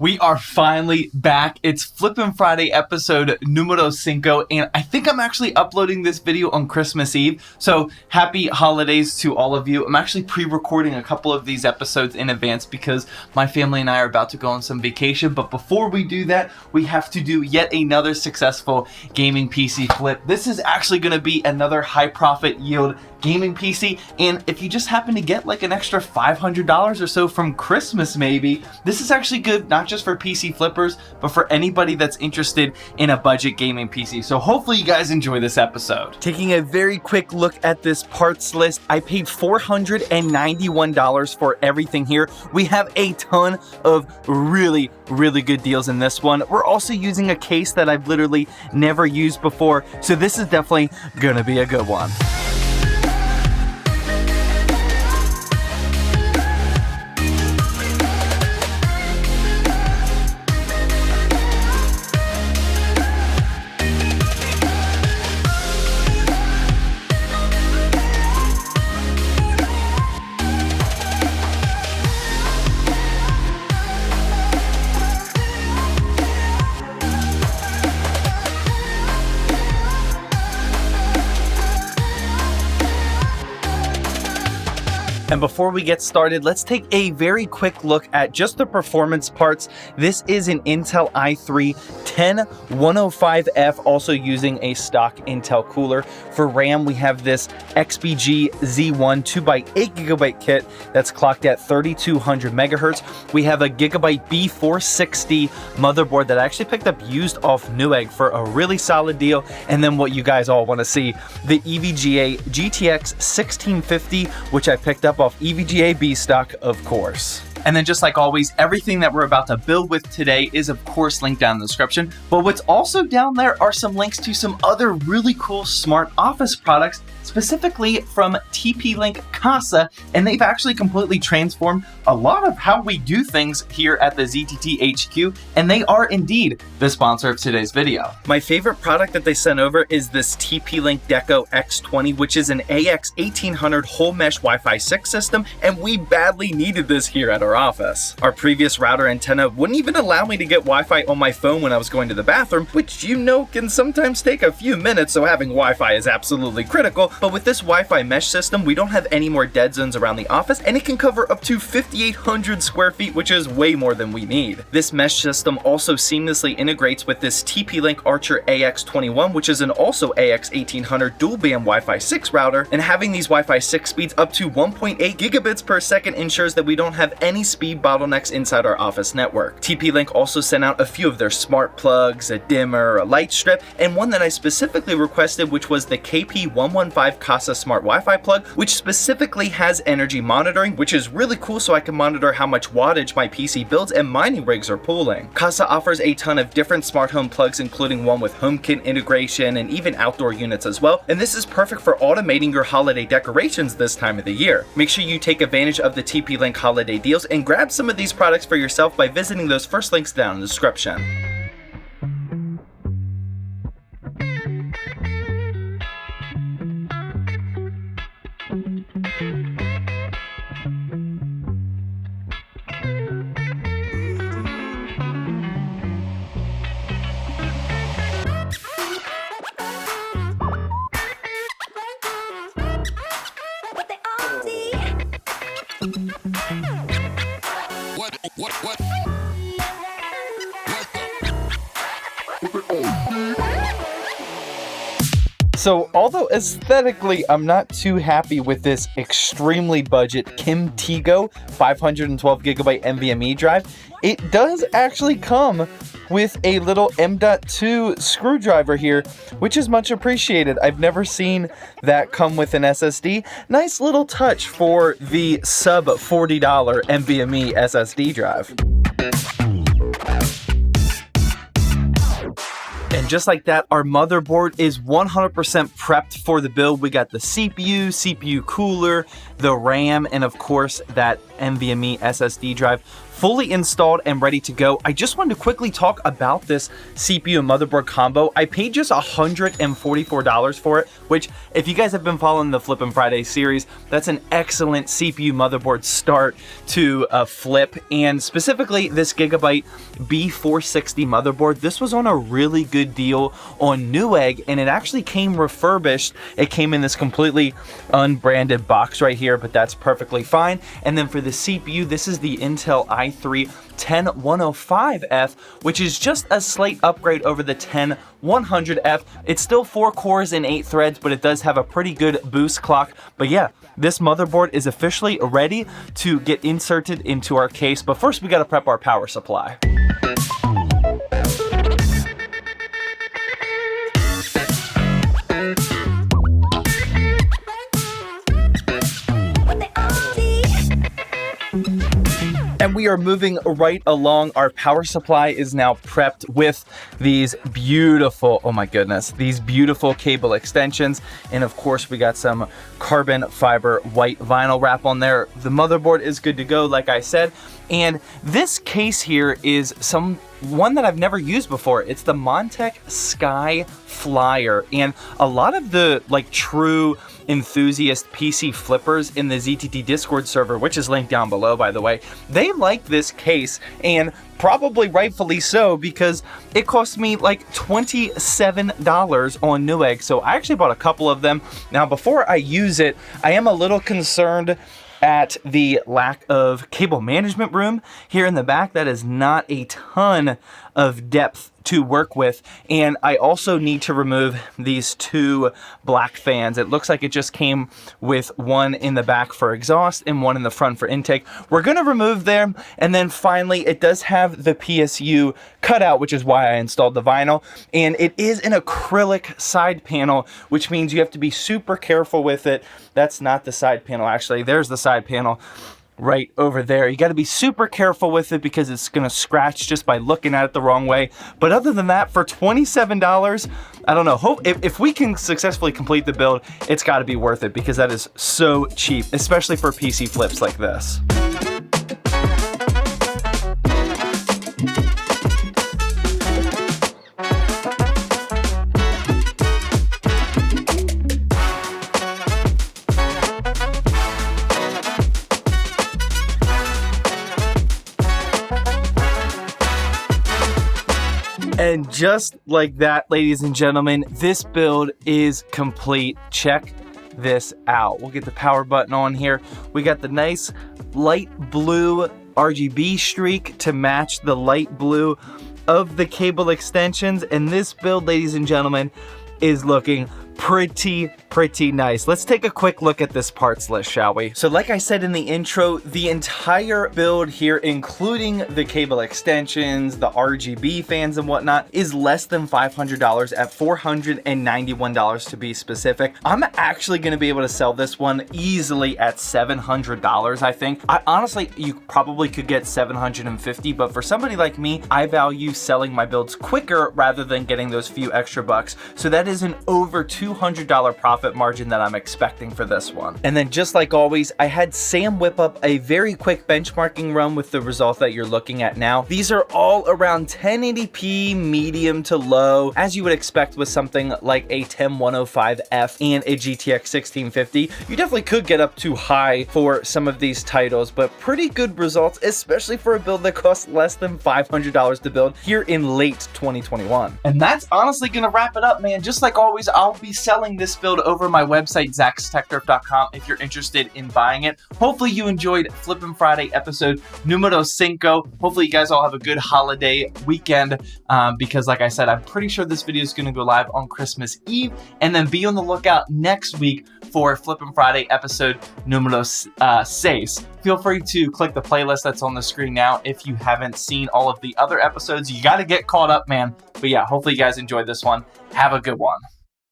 We are finally back. It's Flippin' Friday episode numero 5, and I think I'm actually uploading this video on Christmas Eve, so happy holidays to all of you. I'm actually pre-recording a couple of these episodes in advance because my family and I are about to go on some vacation, but before we do that, we have to do yet another successful gaming PC flip. This is actually going to be another high profit yield gaming PC, and if you just happen to get like an extra $500 or so from Christmas maybe, this is actually good not just for PC flippers, but for anybody that's interested in a budget gaming PC. So hopefully you guys enjoy this episode. Taking a very quick look at this parts list, I paid $491 for everything here. We have a ton of really good deals in this one. We're also using a case that I've literally never used before, so this is definitely gonna be a good one. And before we get started, let's take a very quick look at just the performance parts. This is an Intel i3 10105F, also using a stock Intel cooler. For RAM, we have this XBG Z1 2x8GB kit that's clocked at 3200 megahertz. We have a Gigabyte B460 motherboard that I actually picked up used off Newegg for a really solid deal. And then what you guys all want to see, the EVGA GTX 1650, which I picked up off EVGA B stock, of course. And then just like always, everything that we're about to build with today is of course linked down in the description. But what's also down there are some links to some other really cool smart office products, specifically from TP-Link Kasa, and they've actually completely transformed a lot of how we do things here at the ZTT HQ, and they are indeed the sponsor of today's video. My favorite product that they sent over is this TP-Link Deco X20, which is an AX1800 whole mesh Wi-Fi 6 system, and we badly needed this here at our office. Our previous router antenna wouldn't even allow me to get Wi-Fi on my phone when I was going to the bathroom, which you know can sometimes take a few minutes, so having Wi-Fi is absolutely critical. But with this Wi-Fi mesh system, we don't have any more dead zones around the office, and it can cover up to 5,800 square feet, which is way more than we need. This mesh system also seamlessly integrates with this TP-Link Archer AX21, which is an also AX1800 dual band Wi-Fi 6 router, and having these Wi-Fi 6 speeds up to 1.8 gigabits per second ensures that we don't have any speed bottlenecks inside our office network. TP-Link also sent out a few of their smart plugs, a dimmer, a light strip, and one that I specifically requested, which was the KP115 Kasa Smart Wi-Fi plug, which specifically has energy monitoring, which is really cool so I can monitor how much wattage my PC builds and mining rigs are pulling. Kasa offers a ton of different smart home plugs, including one with HomeKit integration and even outdoor units as well, and this is perfect for automating your holiday decorations this time of the year. Make sure you take advantage of the TP-Link holiday deals and grab some of these products for yourself by visiting those first links down in the description. What? So although aesthetically I'm not too happy with this extremely budget Kimtigo 512GB NVMe drive, it does actually come with a little M.2 screwdriver here, which is much appreciated. I've never seen that come with an SSD. Nice little touch for the sub $40 NVMe SSD drive. And just like that, our motherboard is 100% prepped for the build. We got the CPU cooler, the RAM, and of course that NVMe SSD drive, fully installed and ready to go. I just wanted to quickly talk about this CPU and motherboard combo. I paid just $144 for it, which if you guys have been following the Flippin' Friday series, that's an excellent CPU motherboard start to a flip. And specifically this Gigabyte B460 motherboard, this was on a really good deal on Newegg, and it actually came refurbished. It came in this completely unbranded box right here, but that's perfectly fine. And then for the CPU, this is the Intel i3 10105F, which is just a slight upgrade over the 10100F. It's still 4 cores and 8 threads, but it does have a pretty good boost clock. But yeah, this motherboard is officially ready to get inserted into our case. But first, we got to prep our power supply. And we are moving right along. Our power supply is now prepped with these beautiful, oh my goodness, these beautiful cable extensions. And of course, we got some carbon fiber white vinyl wrap on there. The motherboard is good to go, like I said. And this case here is one that I've never used before. It's the Montech Flyer. And a lot of the true enthusiast PC flippers in the ZTT Discord server, which is linked down below, by the way, they like this case, and probably rightfully so, because it cost me like $27 on Newegg. So I actually bought a couple of them. Now, before I use it, I am a little concerned at the lack of cable management room here in the back. That is not a ton of depth to work with. And I also need to remove these 2 black fans. It looks like it just came with one in the back for exhaust and one in the front for intake. We're gonna remove them. And then finally, it does have the PSU cutout, which is why I installed the vinyl. And it is an acrylic side panel, which means you have to be super careful with it. That's not the side panel, actually. There's the side panel right over there. You got to be super careful with it because it's going to scratch just by looking at it the wrong way. But other than that, for $27, I don't know, if we can successfully complete the build, it's got to be worth it because that is so cheap, especially for PC flips like this. And just like that, ladies and gentlemen, this build is complete. Check this out. We'll get the power button on here. We got the nice light blue RGB streak to match the light blue of the cable extensions. And this build, ladies and gentlemen, is looking pretty nice. Let's take a quick look at this parts list, shall we? So like I said in the intro, the entire build here, including the cable extensions, the RGB fans and whatnot, is less than $500 at $491 to be specific. I'm actually going to be able to sell this one easily at $700, I think. Honestly, you probably could get $750, but for somebody like me, I value selling my builds quicker rather than getting those few extra bucks. So that is an over $200 profit margin that I'm expecting for this one. And then just like always, I had Sam whip up a very quick benchmarking run with the result that you're looking at now. These are all around 1080p, medium to low, as you would expect with something like a 10105F and a GTX 1650. You definitely could get up to high for some of these titles, but pretty good results, especially for a build that costs less than $500 to build here in late 2021. And that's honestly gonna wrap it up, man. Just like always, I'll be selling this build over my website, zackstechturf.com, if you're interested in buying it. Hopefully you enjoyed Flippin' Friday episode numero 5. Hopefully you guys all have a good holiday weekend because like I said, I'm pretty sure this video is going to go live on Christmas Eve, and then be on the lookout next week for Flippin' Friday episode numero 6. Feel free to click the playlist that's on the screen now if you haven't seen all of the other episodes. You got to get caught up, man. But yeah, hopefully you guys enjoyed this one. Have a good one.